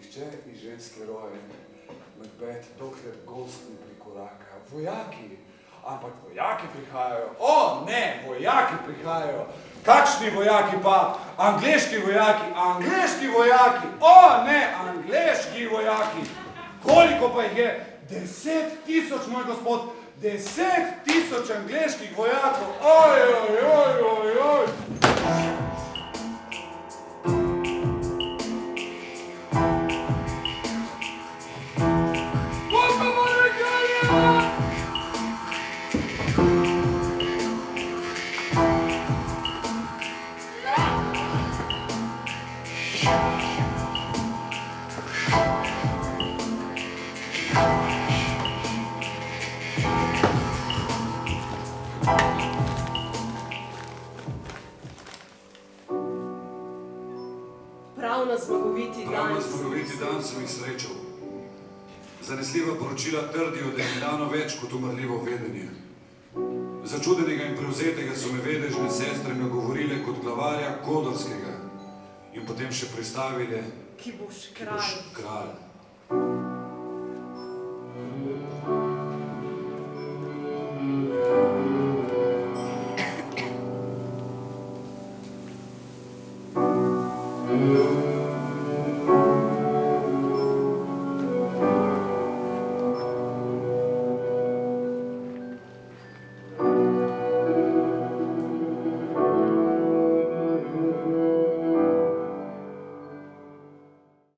nihče iz ženske roje, Macbeth, dokler gost ne prikoraka. Vojaki, ampak vojaki prihajajo. O, ne, vojaki prihajajo. Kakšni vojaki pa? Angleški vojaki, angleški vojaki. O, ne, angleški vojaki. Koliko pa jih je? 10,000, moj gospod, 10,000 angleških vojakov. Oj, oj, oj, oj, oj. Prav na zmagoviti dan sem jih srečal. Zanesljiva poročila trdijo, da je dano več kot umrljivo vedenje. Začudenega in prevzetega so me vedežne sestre nagovorile kot glavarja Kodorskega in potem še pristavile, ki boš kralj.